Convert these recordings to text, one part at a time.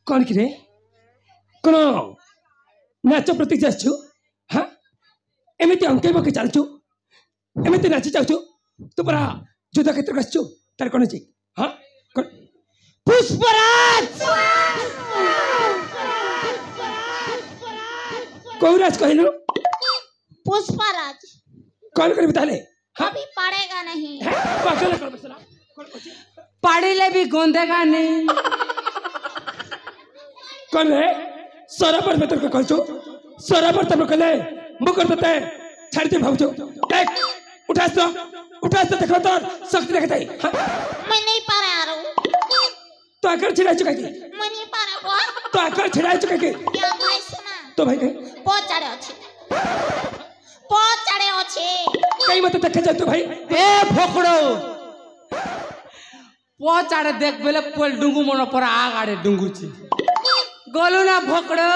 कौन कि रे कौन नाच प्रति जाचु हाँ एमती अंके बके चलचु एमती नाची जाचु तू परा युद्ध क्षेत्र गसचु तार कौन जी हाँ पुष्पराज कौराज कहलु पुष्पराज कौन कर बता ले अभी पड़ेगा नहीं पागल कर बसला पढ़े भी गोंदेगा नहीं कौन है सराबर में तेरे को कहचो सराबर तब कहले मुकर देते छाड़ दे भाऊजो देख उठा तो देखो तो शक्ति देखता है मैं नहीं पा रहा हूँ तो आकर छिड़ा चुका की मैं नहीं पा रहा हूँ तो आकर छिड़ा चुका की क्या भाई सुना तो भाई कहीं बहुत चढ़े अच्छे कहीं मत देखे जाए तो भाई ए फोकड़ो पोचाड़े देख बेले पोल डुंगू मन पर आगाड़े डुंगू छी गोलू ना फोकड़ो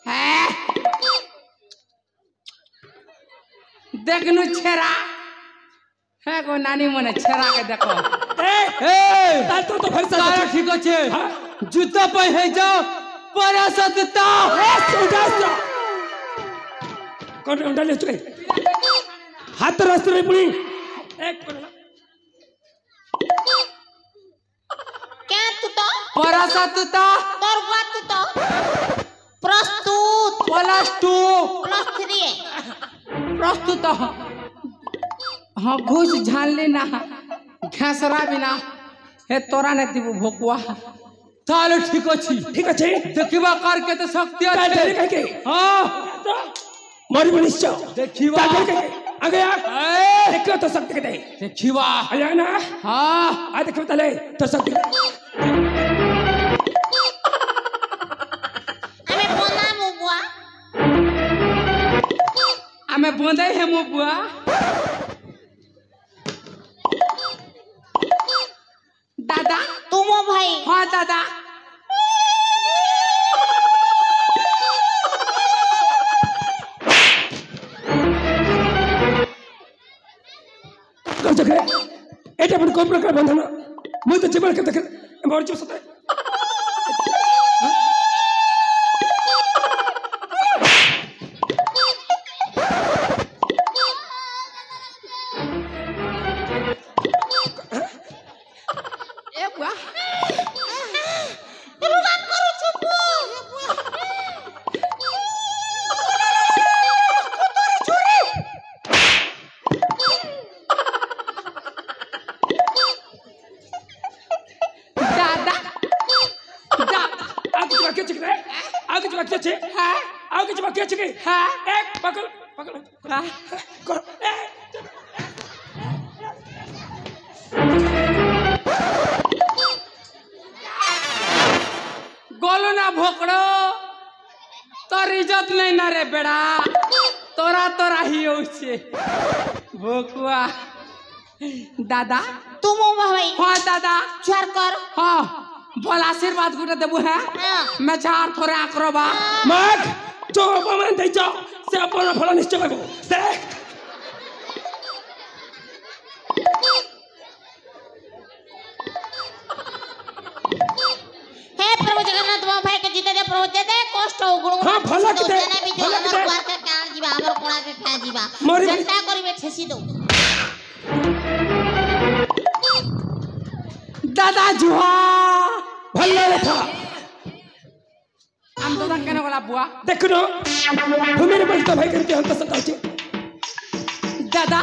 है देखनु छेरा है को नानी मने छेरा के देखो ए ताल तो भाई साहब ठीक আছে जूता पे है जाओ परासतता उठा कौन अंडा ले चुके हाथ रास्ते में पुणी एक क्या तू तो परासतता तोर बात तू तो प्रस्तुत +2 प्रस्तुत हाँ घुस झाल लेना घासरा बिना हे तोरा ने दिबु भोकुआ ताले ठीक अछि देखिबा कर के तो शक्ति अछि हां मोरी मनुष्य देखिबा आ गया देखो तो शक्ति के दे देखिबा आया ना हां आ देखो तले तो शक्ति हमें बोला मुबुआ हमें बोंदे है मुबुआ दादा तुम हो भाई हाँ दादा कर जगह एटा पण कोन प्रकार बंधन मुई तो जीवन के देख मोर जो सता गोलू ना भोकड़ो तोर इज्जत नहीं ना रे बेड़ा तोरा ही होछे भोकुआ दादा तुम हो भाई हाँ दादा चार कर हाँ बोल आशीर्वाद गुटे देबू है मैं चार थोड़े आक्रोबा माग जो अपमान दे जाओ से अपन फल निश्चय करबो देख हे प्रभु जगन्नाथ बाबा भाई के जीते दे प्रभु दे कष्ट हो गुण हां भला के दे भला के द्वार के कान जीवा हमर कोणा के खा जीवा जनता करिवे ठेसी दो दादा जुहा भल्ला था हम तो केने वाला बुआ देखो भूमि रे बलता भाई करके हम तो सताचे दादा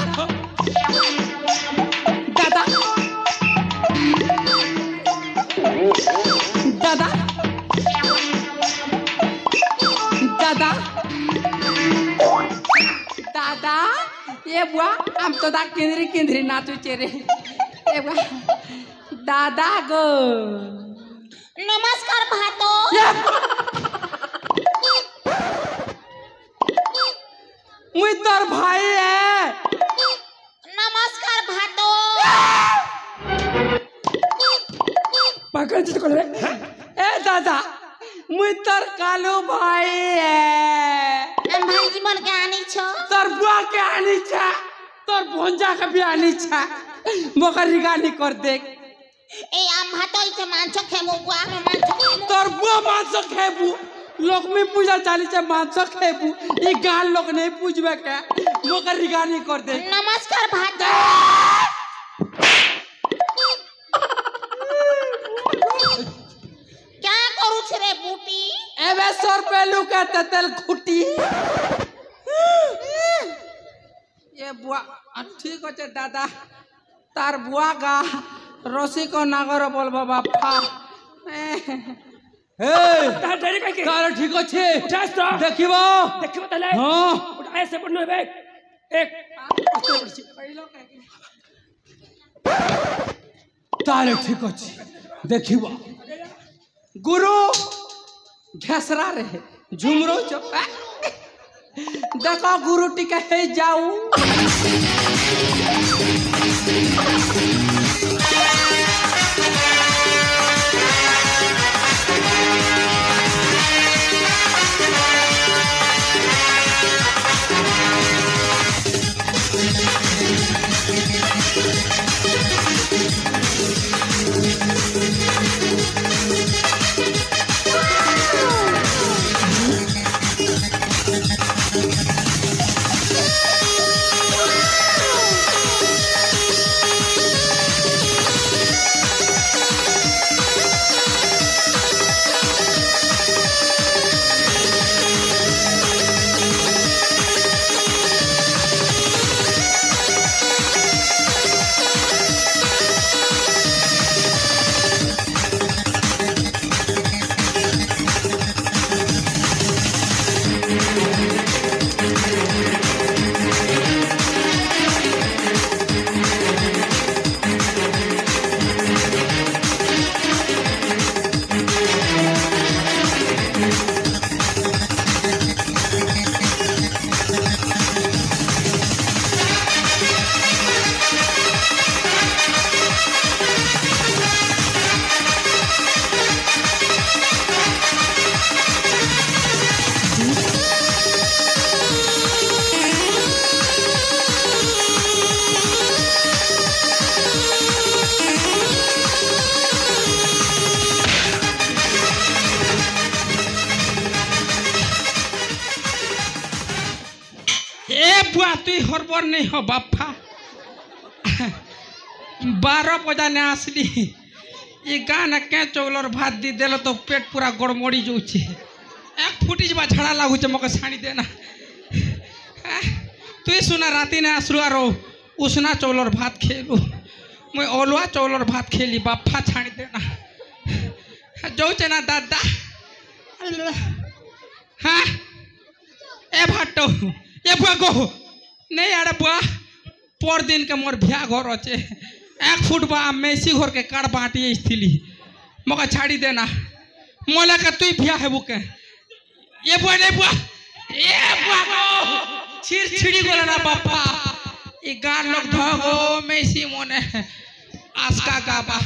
दादा दादा दादा दादा ये बुआ हम तो दा केंद्री नाचू चेरे ये बुआ दादा गो नमस्कार भातो मुई तोर भाई है नमस्कार भातो पागल जी कोन रे ए दादा मुई तोर कालू भाई है हम भाई जीवन के आनी छ तोर बुआ के आनी छा तोर भंजा के भी आनी छा मोकर रिगानी कर देख ए ভাত হইছে মাংস খেমু বুয়া আমি মাংস খেমু তোর বুয়া মাংস খেবু লক্ষ্মী পূজা চালিছে মাংস খেবু এই গান লোক নেই বুঝবে কে মোকে রিগানি কর দে নমস্কার ভাত क्या करू छे रे बूटी एबे 100 रुपए लुका तेल खुटी ये बुआ ठीक আছে দাদা तार बुआ गा रसी को नागर बोलबा बापा ए ता डरे काके तार ठीक আছে उठास तो देखिबो तले हां उठाए से पड़नो बे एक तार ठीक আছে देखिबो गुरु घसरा रहे झुमरो चप देखो गुरु टिके हे जाऊ बुआ तु हरबर नहीं हो बापा 12 बजा ने आसली ये गाना के चौलर भात दी देलो तो पेट पूरा गड़मड़ी जाऊे एक फुटी जब झाड़ा लगुचे मके छाणी देना तु सुना राति ने आसलु आर उसना चौलर भात खेलु मुई अलुआ चौलर भात खेली बापा छाणी देना जाऊे ना दादा हाँ ए भाटो ए बुआ गो नहीं आड़े बुआ पर दिन के मोर भ्या घर अच्छे 1 फुट बा मेसी घर के काट बाटी थी मका छाड़ी देना मोला का तु भ्या है बुके ये बुआ नहीं बुआ गो छिड़ छिड़ी गोला ना बापा ये गान लोग धगो मेसी मोने आस्का गाबा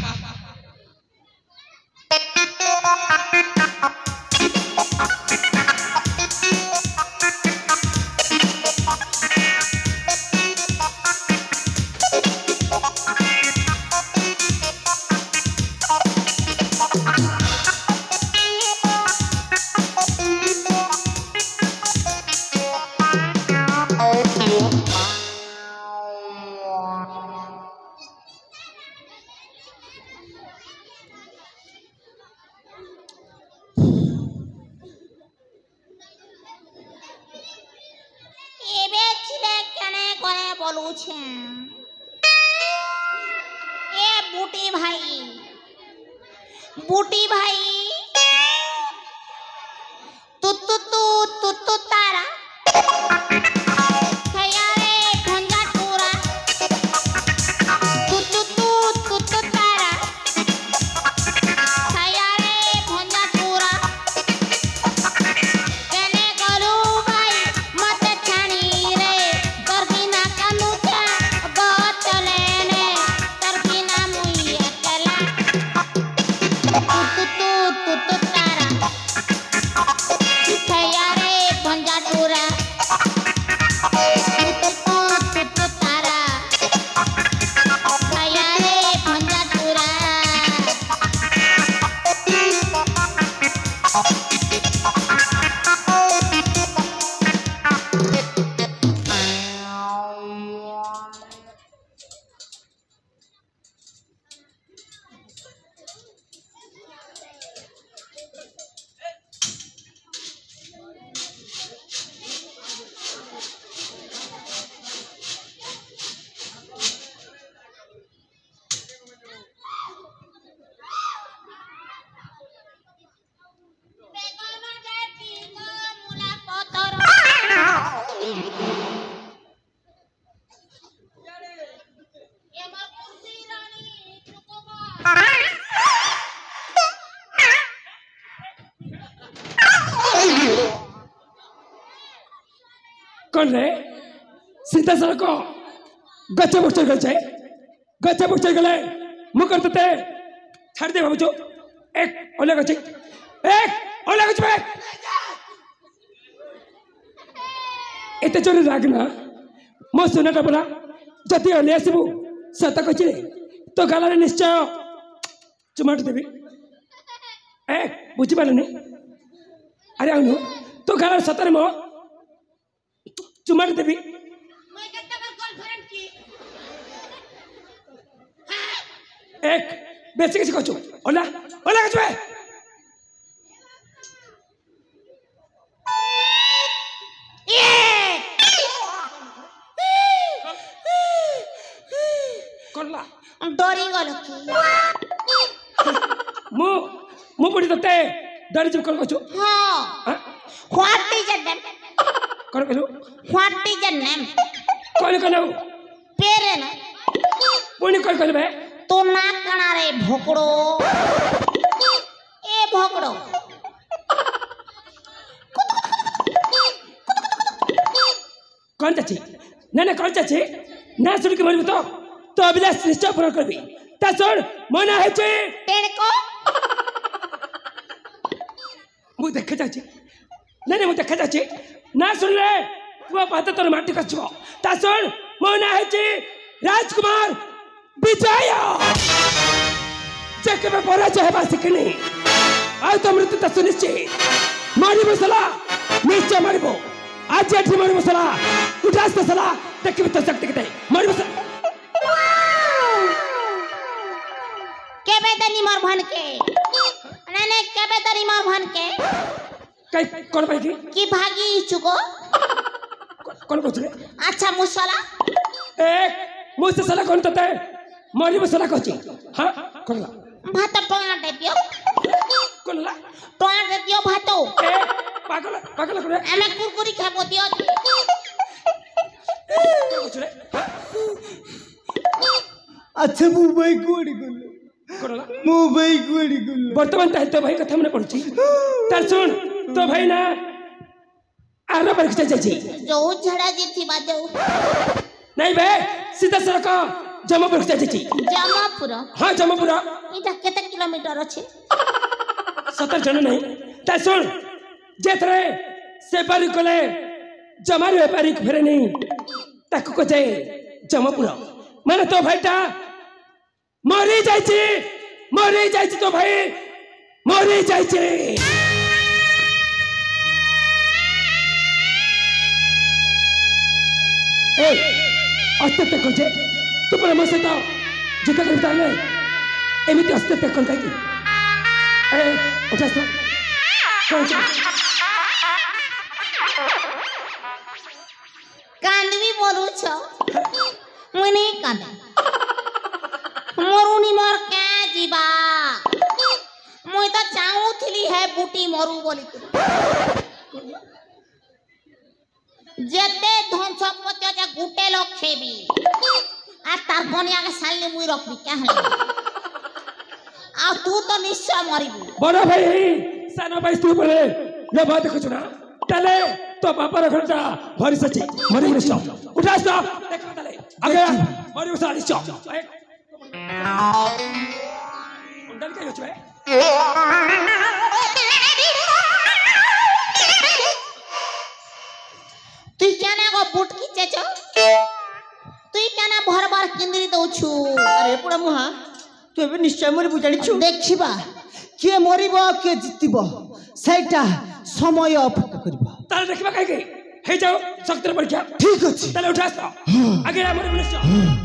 बूटी भाई तू तू तू तू तू तारा खयारे भंजा पूरा तू तू तू तू तू तारा खयारे भंजा पूरा केने करू भाई मत छानी रे कर बिना कानू क्या बहुत चले ने कर बिना मुई अकेला तू तू तू तू तू तारा खयारे भंजा कौन रे सीधा सड़क गच्चे बुच्चर गल जाए गच्चे बुच्चर गले मुकर तते छाड़ दे बाबू जो एक ओले गच्चे एते चोरी रागना मो सुनाटा बोला जति ओले आसबु सत कछि तो गालारे निश्चय चुमाट देबी एक बुझी पालनी अरे आउनु तो गालारे सतरे मो चुमाट देबी एक बेसी किसी कहछु ओला ओला कहछु करला डरी गल मु मु पड़ी तते डरी जब कल कहछु हां व्हाट इज योर नेम कर कहछु व्हाट इज योर नेम कौन कहलो पेरे ना पुणी कल कहबे तो ना कणा रे भोकड़ो ए भोकड़ो कौन चाची ना कौन चाची ना सुन के मरबो तो अभिलाष निश्चय पूरा करबी ता सुन मना है चे टेड़ को मु देखे चाची ना मु देखे चाची ना सुन ले तू बात तोर माटी कछबो ता सुन मना है चे राजकुमार विजय जे केबे पराजय हेबा सिकनी आ तो मृत्यु त सुनिश्चित मारिबो सला निश्चय मारिबो आज एठी मारिबो सला उठास त सला देखिबो त शक्ति के मारिबो सला केबे दनी मोर भन के ने केबे दनी मोर भन के कई कोन भाई की भागी चुको कोन कोछले अच्छा मुसला एक मुझसे सला कौन तते मारिबो सला कहछि हां कोनला भात टोना देबियो कोनला टोना देबियो भातो ए पागल पागल करे एमे कुरकुरी खाबो दियो कोछले अच्छा मुंबई कोड़ी गुल्लो कोनला मुंबई कोड़ी गुल्लो वर्तमान ताई तो भाई कथा मने पड़छि तार सुन तो भाई ना आरो परीक्षा जाई जो झड़ा जी थी बाजो नहीं बे सीधा सड़क जमापुर जाई जमापुर हां जमापुर इटा केते किलोमीटर अछि 17 जन नहीं ता सुन जे थरे से बारी कोले जमार व्यापारी फेरे नहीं ताको को जाए जमापुर माने तो भाईटा मरी जाई तो भाई मरी जाई ए अस्तित्व खोजे तू पर मसे तो जितना करता है एमिति अस्तित्व कौन कहेगी ए उठा तो कौन कांदवी बोलू छ मुनी कांद मरुनी मोर के जीवा मुई तो चाहूथिली है बूटी मरु बोली जेते धन सम्पत्ति जे गुटे लोग खेबी आ तार कनिया के सालने मुई रखबी क्या है आ तू तो निश्चय मरिबू बड़ा भाई साना भाई तू परे ये बात देखो ना तले तो पापा रखता भरी सच्ची मरी निश्चय उठा तो देखा तले आगे मरी उसा निश्चय उंडल के होचबे तुई क्या ना को बुट खींचे छ तुई क्या ना भर भर किंदरी दउ छु अरे पुरा मुहा तू एबे निश्चय मरि बुझाणी छु देखिबा के मरिबो के जितिबो सेटा समय अपेक्षा करबो ताले देखबा काहे के हे जाओ शक्ति परीक्षा ठीक अछि ताले उठा तो आगे मरी निश्चय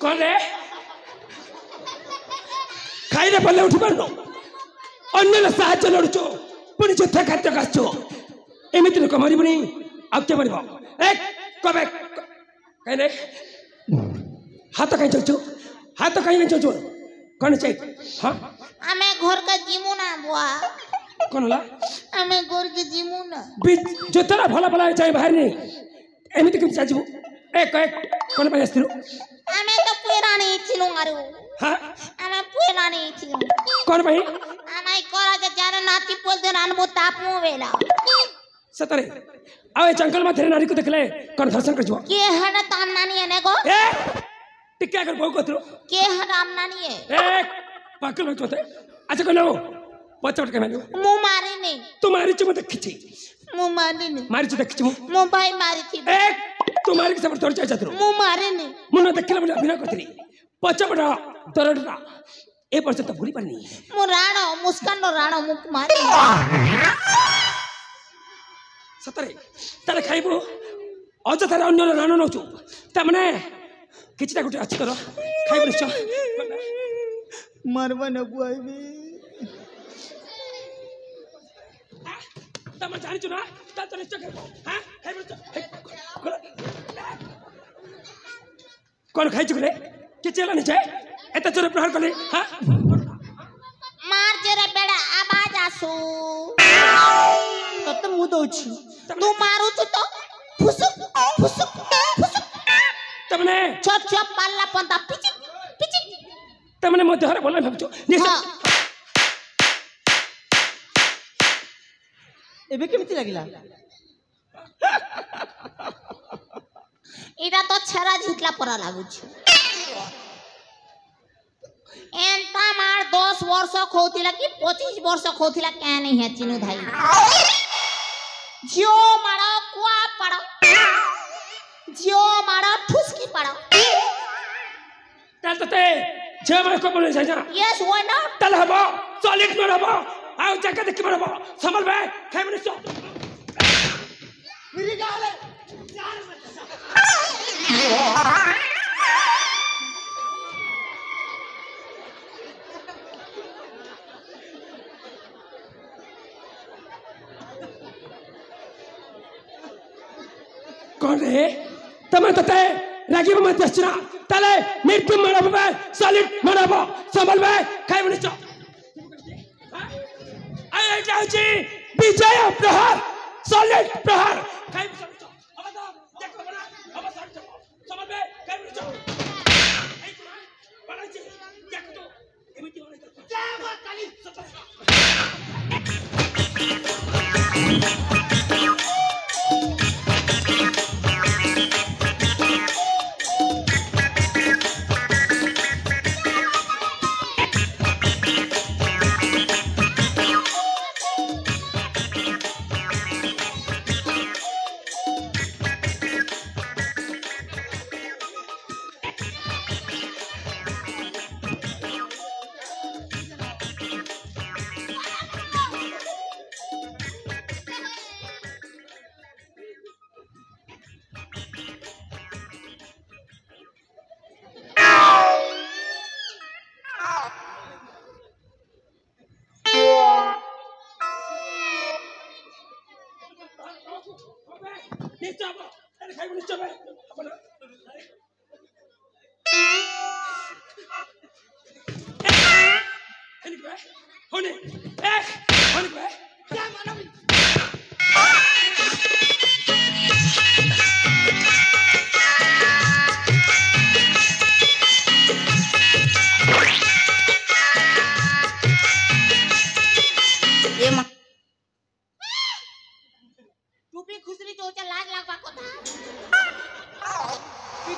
कौन रे खाइले पल्ले उठी पारनो अन्य साहाय्य लड़ुचो पुणी युद्ध खाद्य खाचो एमती लोक मरबुनी आउ के मरब कबे कहले हाथ कहीं चलचो हाथ कहीं चलचो कौन चाहिए हाँ आमे घर का जीमू ना बुआ कौन होला आमे घर के जीमू ना जो तेरा भला भला चाहिए बाहर नहीं एमती केमती चाहू एक कौन पाई आसथिलु आमे तो पुरानी छिलु आरो हाँ आमे पुरानी छिलु कौन पाई आमे करा के जाने नाती पोल दे नानबो तापमो वेला सतरे आवे जंगल में तेरे नारी को देखले कौन दर्शन कर जुआ के हन ताम नानी है नेगो ए टिक्का कर बहु कतरो के हन आम नानी है ए पागल मत होते अच्छा कहो पचवट के मैंने मु मारी नहीं तुम्हारी चुम देखी मु मारी नहीं मारी चु देखी मु भाई मारी थी ए तुम्हारी के सब तोड़ चाचा तरो मु मारी नहीं मुन्ना देखला बोले अभिनय करतली पचवट दरडा ए पर्यंत तो भूली पानी मु राणो मुस्कान नो राणो मु मारी सतरे ताले खाइबो अजथारे अन्य राणो नौचु तमने किछटा गुटे अछि तोर खाइबो निश्चय मारवा न बुआई तम जानि छु ना ता तो निश्चय खाइबो हां खाइबो कौन खाइ छु रे के चला नि जाय एत चोर प्रहार करले हां मार जरे बेड़ा आवाज आसु तत मु दउछि तू मारू छु तो फुसुक फुसुक फुसुक तमने छोट छोट पाल्ला पंता पिचिक पिचिक तमने मो देहरे बोला भाबछु निश्चय एबे केमिति लागिला इरा तो छरा झिटला परा लागु छु एंता मार 10 वर्ष खोतिला कि 25 वर्ष खोतिला क्या नहीं है चिनु भाई जियो मारा कुआ पड़ा जियो मारा ठुसकी पड़ा ताल तते जे मार को बोले जाय यस व्हाई नॉट ताल हबो सॉलिड में हबो आउ जगह देख में हबो समल भाई खाइ में निश्चय मेरी गाले कौन रे तमे तते रागी में मत चना ताले मृत्यु मरब बे सॉलिड मरब संभल बे खाइ बनि छ आई जाउची विजय प्रहार सॉलिड प्रहार खाइ बनि छ अब तो देखो बना अब संभल बे खाइ बनि छ आई छ बना छी देख तो एमिति होने जय मां काली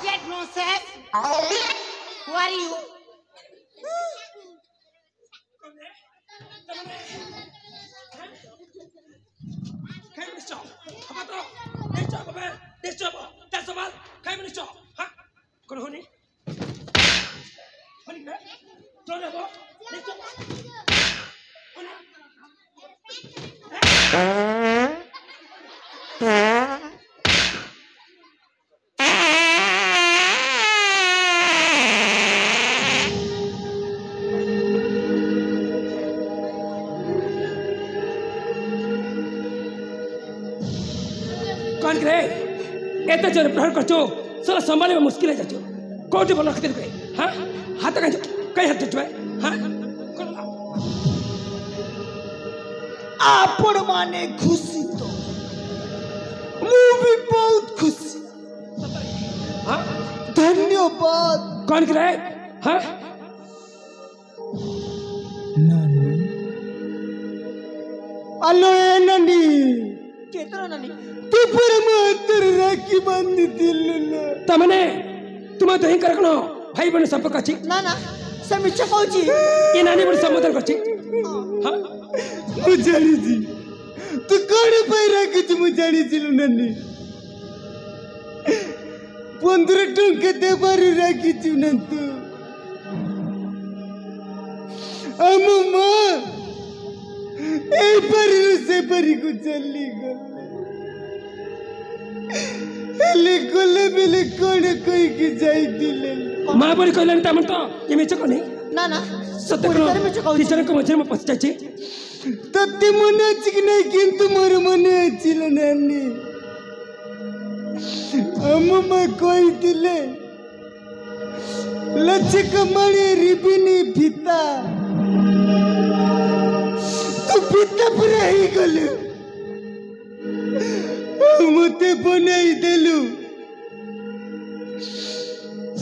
Idiot nonsense. Who are you? Kayak menisco, apa tuh? Menisco apa ber? Menisco apa? Tak sebal, kayak menisco, hah? Kau honi? Honi ber? Jangan apa? Menisco. Honi? कौन करे? एते जोर प्रहार करचो, साला संभाले में मुश्किल है जाचो। कोटी बोल रखते रुके, हाँ? हाथ का कहीं हाथ चुचवे, हाँ? आपण माने खुशी तो मैं भी बहुत खुशी। हाँ? धन्यवाद। कौन करे? हाँ? नानी अलो ए नानी केतरा नानी तू परमात्तर राखी बांधी दिल तमने तुम्हें तो ही करकनो भाई बने संपर्क अच्छी ना ना समीक्षा कहूची ये नानी बड़े संबोधन करची हाँ मुझाड़ी जी तू कौन पाई राखी तू मुझाड़ी जी नानी 15 टंके दे बारी राखी तू न तू अम्मा ए परी से परी को चली गले कोले बिले कोण कोई की जाई दिले मां बड़ी कहले त मन तो ये मेच कोनी ना ना सत्य करो टीचर को मझे में पछ जाची तत्ते मने अछि कि नहीं किंतु मोर मने अछि नानी अम्मा कोई दिले लचक मणे रिबिनी फिता तू फिता पूरा ही गलु मते बनाई देलु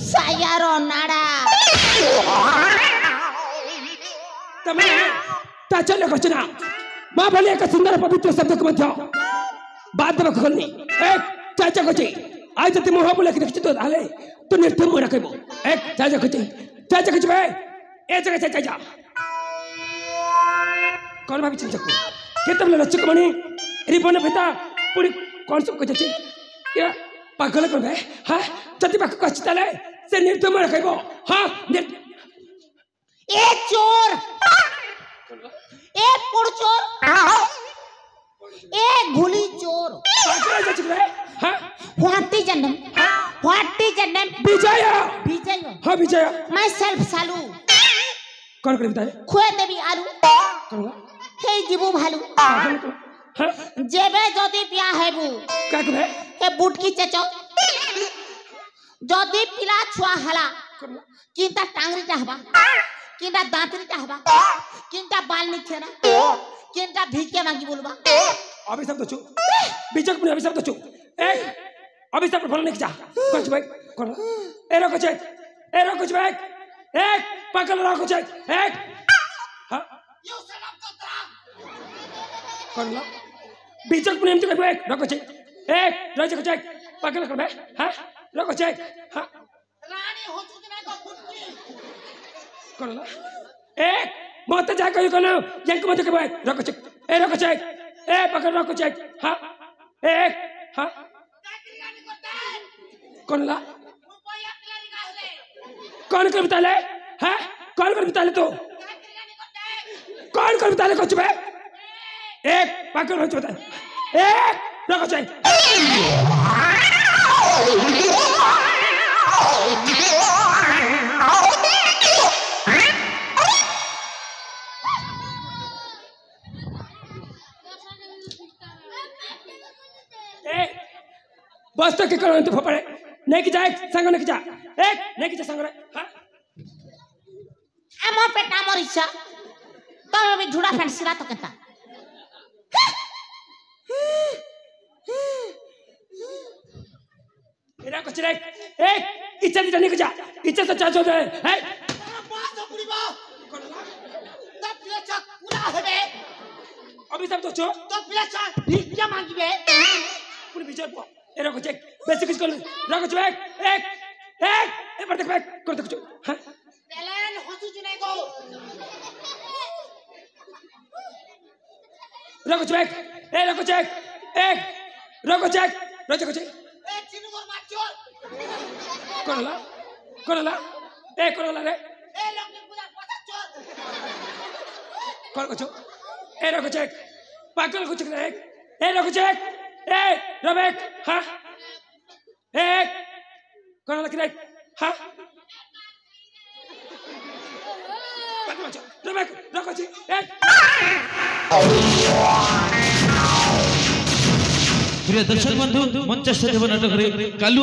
सायारो नाड़ा तमे ता चले कचना मां भले एक सुंदर पवित्र शब्द को मध्य बात दब खोलनी एक चाचा कची आज ते मोह बोले कि तो हाले तो निर्थ मोरा कहबो एक चाचा कची बे ए जगह चाचा कौन भाभी चिंता को केतम लचक मणि रिबन भेता पुरी कौन सब कची या पागल कर बे हां जति पाक कची ताले से निर्थ मोरा कहबो हां ए चोर ए पुड़ चोर ए घुली चोर पागल जच बे हां What is your name? What is your name? Vijay Vijay हां विजय मैं सेल्फ सालू कौन करे बता खुए देवी आलू कौन हे जीवू भालू हां जेबे जदी पिया हेबू का कहबे हे बुटकी चचो जदी पिला छुआ हला किंता टांगरी चाहबा किंता दांतरी चाहबा किंता बाल निछेना किंता भिके मांगी बोलबा अभी सब तो छु बीचक में अभी सब तो छु एक अभी सब फल नहीं जा कुछ भाई कौन ए रो कुछ भाई एक पकड़ रो कुछ एक हां यू सलाम तो कौन ला बीचक में एमती कहबो एक रो कुछ एक रो कुछ पकड़ कर भाई हां रो कुछ हां रानी हो चुकी नहीं तो फुटकी कौन ला एक मत जा कहियो कोन यांक मत कहबो एक रो कुछ ए रो कुछ ए पकड़ रो कुछ हां एक हां कौन ला कौन कर बता ले हैं कौन कर बता ले तो कौन कर बता ले कुछ बे एक पकड़ हो बता एक रखो चाहिए बस तो के करो तो फपड़े नहीं कि जाए संग नहीं कि जा एक नहीं कि जा संग रे हां एमो पेटा मोर इच्छा तमे भी झुड़ा फैंसीला तो केता मेरा कुछ रे एक इच्छा नहीं कि जा इच्छा से चाचो दे है बात तो पूरी बा तब पेचा पूरा हेबे अभी सब तो छो तो पेचा भिक्षा मांगीबे पूरी विचार पो ए रखो चेक बेसिक कुछ कर रखो चेक एक এবার দেখ ব্যাগ করে দেখছো হ্যাঁ তেলেন হসুচু নাই গো রকো চেক রকো চেক রকো চেক রকো চেক এ চিনুগর মারছর করলা রে এ লক্ষ্মী পূজা পচাচ্ছর কর কছো রকো চেক পাগল কছো রে রকো চেক রবেক হ্যাঁ করলা কি রে হ্যাঁ রবেক রকো চেক প্রিয় দর্শক বন্ধু মঞ্চস্থ দেব নাটকরে কালু